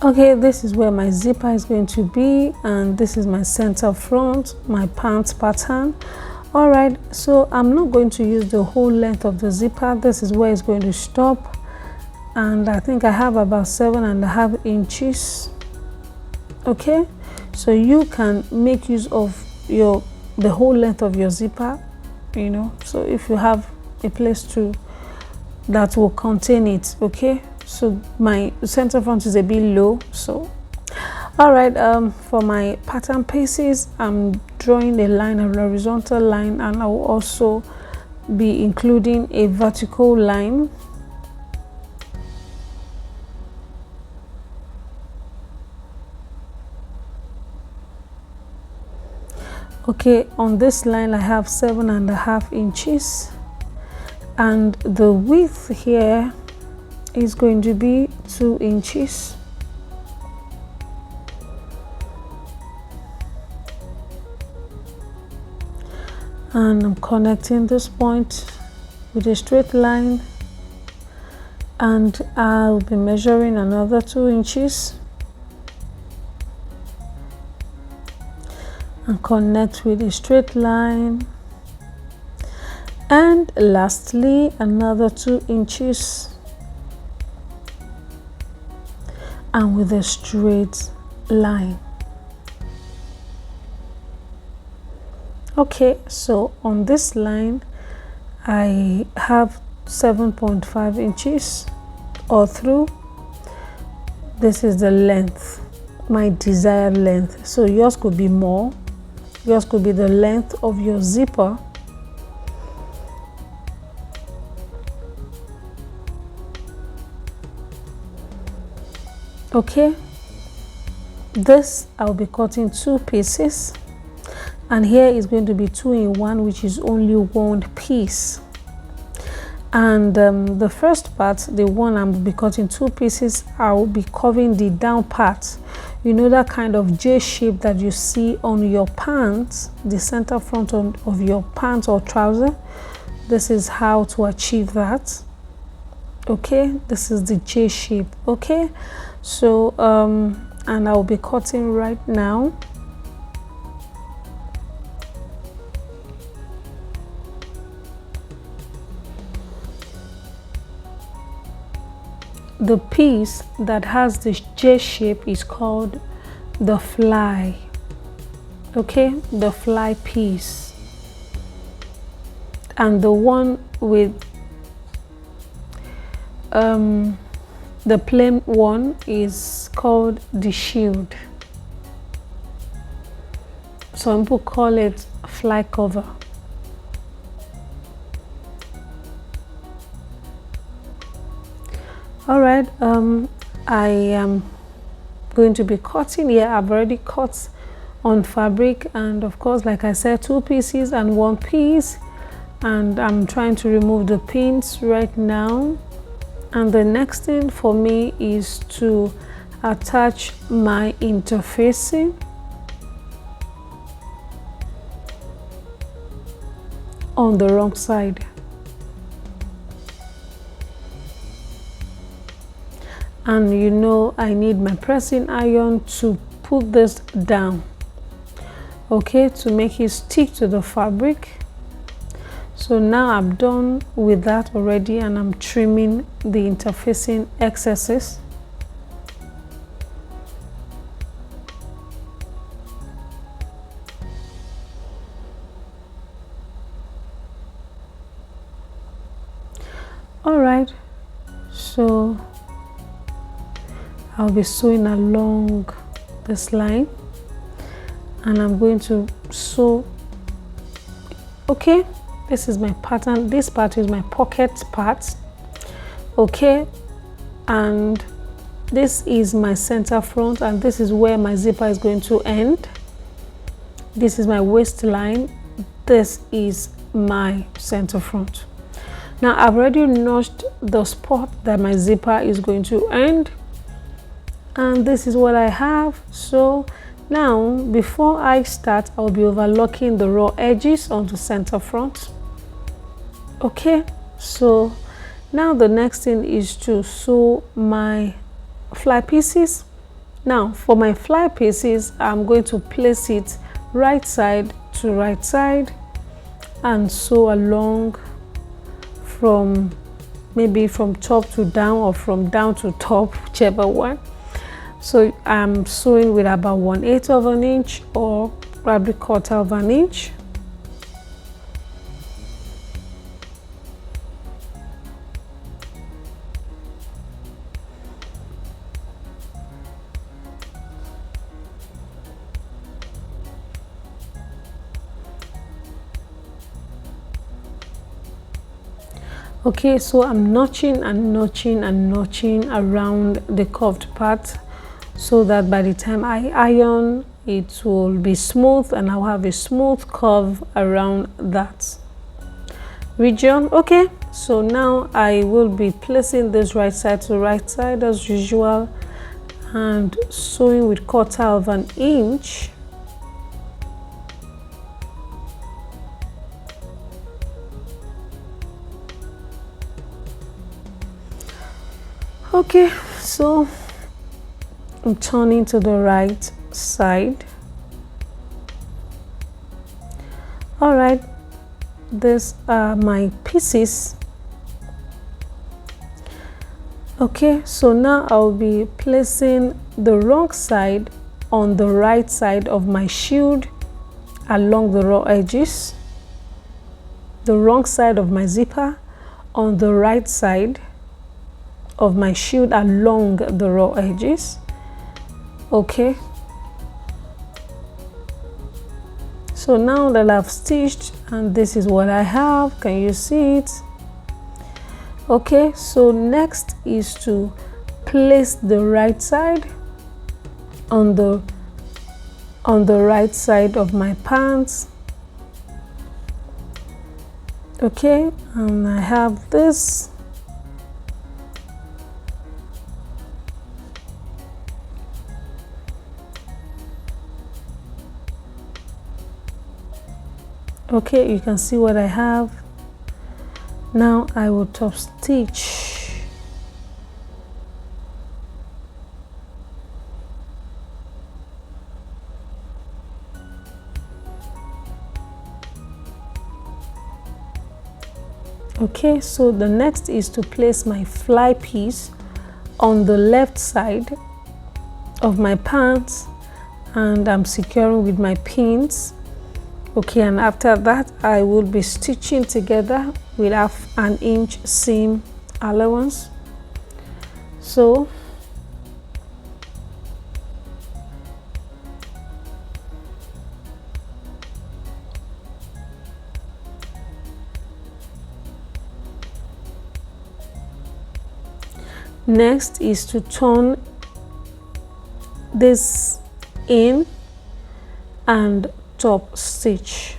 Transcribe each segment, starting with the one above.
Okay, this is where my zipper is going to be, and this is my center front, my pants pattern. All right, so I'm not going to use the whole length of the zipper. This is where it's going to stop, and I think I have about 7.5 inches. Okay, so you can make use of the whole length of your zipper, you know, so if you have a place to that will contain it. Okay, so my center front is a bit low, so all right, for my pattern pieces, I'm drawing a line, a horizontal line, and I will also be including a vertical line. Okay, on this line I have 7.5 inches, and the width here is going to be 2 inches. And I'm connecting this point with a straight line, and I'll be measuring another 2 inches and connect with a straight line, and lastly another 2 inches and with a straight line. Okay, so on this line I have 7.5 inches all through. This is the length, my desired length. So yours could be more, yours could be the length of your zipper. Okay, this I'll be cutting 2 pieces, and here is going to be 2 in 1, which is only 1 piece. And the first part, the one I'm be cutting 2 pieces, I will be covering the down part. You know, that kind of J shape that you see on your pants, the center front of your pants or trouser. This is how to achieve that. Okay, this is the J shape. Okay, so and I'll be cutting right now. The piece that has the J shape is called the fly. Okay, the fly piece. And the one with the plain one is called the shield. Some people call it fly cover. All right, I am going to be cutting here. I've already cut on fabric, and of course, like I said, 2 pieces and 1 piece, and I'm trying to remove the pins right now. And the next thing for me is to attach my interfacing on the wrong side. And you know, I need my pressing iron to put this down, okay, to make it stick to the fabric. So now I'm done with that already, and I'm trimming the interfacing excesses. All right, so I'll be sewing along this line, and I'm going to sew. Okay, this is my pattern. This part is my pocket part. Okay, and this is my center front, and this is where my zipper is going to end. This is my waistline. This is my center front. Now I've already notched the spot that my zipper is going to end, and this is what I have. So now before I start, I'll be overlocking the raw edges onto center front. Okay, so now the next thing is to sew my fly pieces Now for my fly pieces, I'm going to place it right side to right side and sew along from maybe from top to down or from down to top, whichever one. So I'm sewing with about 1/8 of an inch or probably 1/4 of an inch. Okay, so I'm notching and notching and notching around the curved part so that by the time I iron, it will be smooth and I'll have a smooth curve around that region. Okay, so now I will be placing this right side to right side as usual and sewing with 1/4 of an inch. Okay, so I'm turning to the right side. All right, these are my pieces. Okay, so now I'll be placing the wrong side on the right side of my shield along the raw edges, the wrong side of my zipper on the right side of my shield along the raw edges. Okay, so now that I've stitched, and this is what I have, can you see it? Okay, so next is to place the right side on the right side of my pants. Okay, and I have this. Okay, you can see what I have. Now I will top stitch. Okay, so the next is to place my fly piece on the left side of my pants and I'm securing with my pins. Okay, and after that I will be stitching together with 1/2 inch seam allowance. So next is to turn this in and top stitch.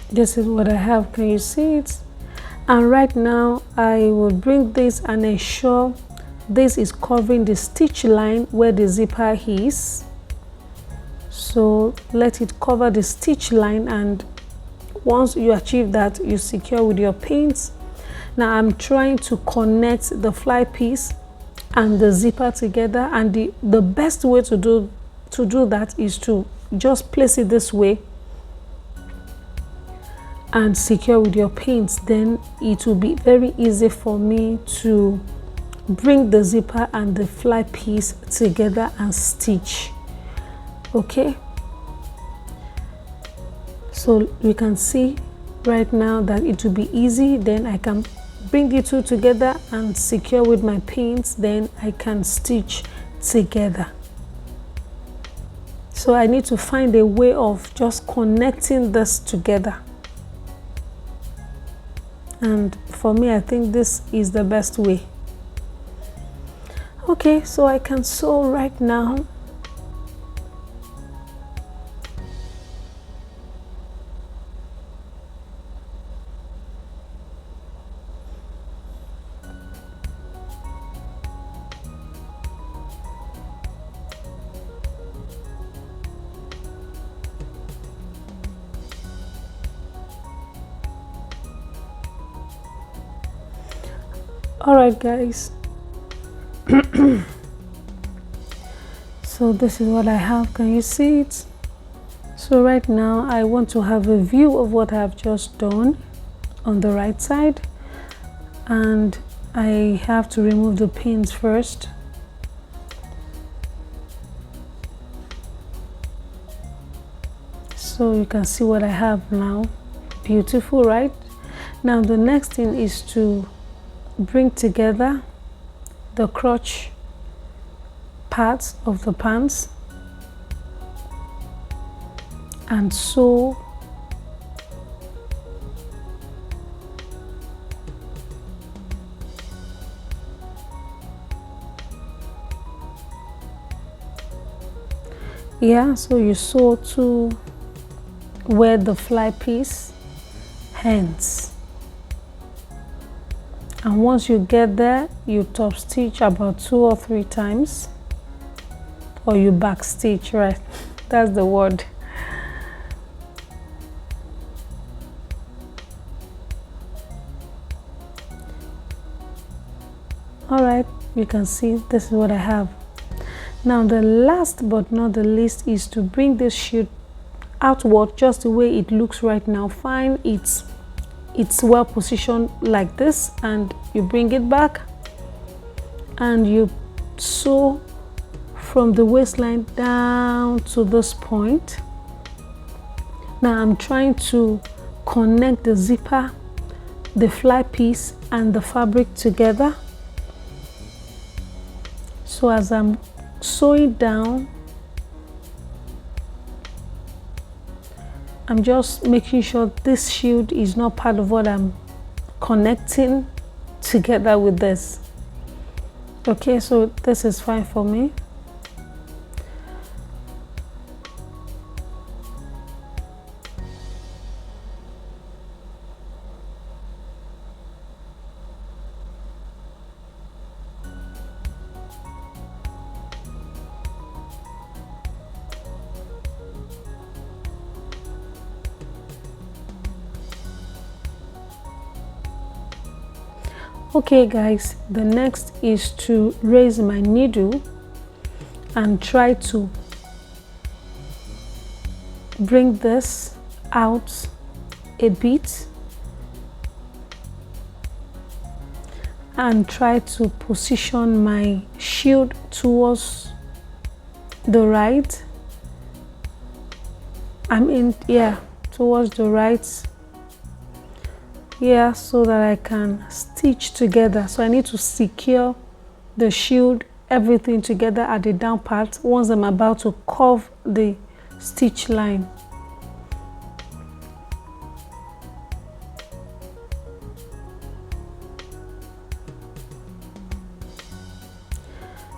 This is what I have, can you see it? And right now I will bring this and ensure this is covering the stitch line where the zipper is. So let it cover the stitch line, and once you achieve that, you secure with your pins. Now I'm trying to connect the fly piece and the zipper together, and the best way to do that is to just place it this way and secure with your pins. Then it will be very easy for me to bring the zipper and the fly piece together and stitch. Okay, so you can see right now that it will be easy. Then I can bring the two together and secure with my pins, then I can stitch together. So I need to find a way of just connecting this together, and for me I think this is the best way. Okay, so I can sew right now. All right, guys. So this is what I have. Can you see it? So right now I want to have a view of what I've just done on the right side, and I have to remove the pins first. So you can see what I have now. Beautiful, right? Now the next thing is to bring together the crotch parts of the pants and sew so you sew to where the fly piece ends, and once you get there, you top stitch about 2 or 3 times, or you back stitch, right? That's the word. All right, you can see this is what I have. Now the last but not the least is to bring this shield outward just the way it looks right now. Fine, it's well positioned like this, and you bring it back and you sew from the waistline down to this point. Now I'm trying to connect the zipper, the fly piece and the fabric together. So as I'm sewing down, I'm just making sure this shield is not part of what I'm connecting together with this. Okay, so this is fine for me. Okay guys, the next is to raise my needle and try to bring this out a bit and try to position my shield towards the right. Towards the right, so that I can stitch together. So I need to secure the shield, everything together at the down part once I'm about to curve the stitch line.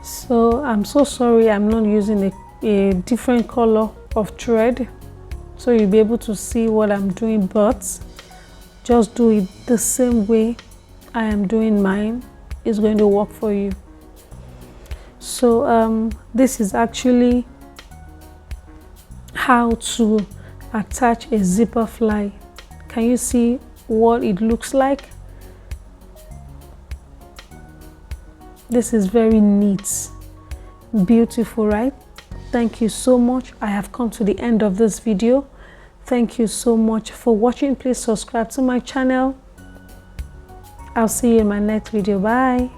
So I'm so sorry I'm not using a different color of thread, so you'll be able to see what I'm doing, but just do it the same way I am doing mine. It's going to work for you. So this is actually how to attach a zipper fly. Can you see what it looks like? This is very neat, beautiful, right? Thank you so much. I have come to the end of this video. Thank you so much for watching. Please subscribe to my channel. I'll see you in my next video. Bye.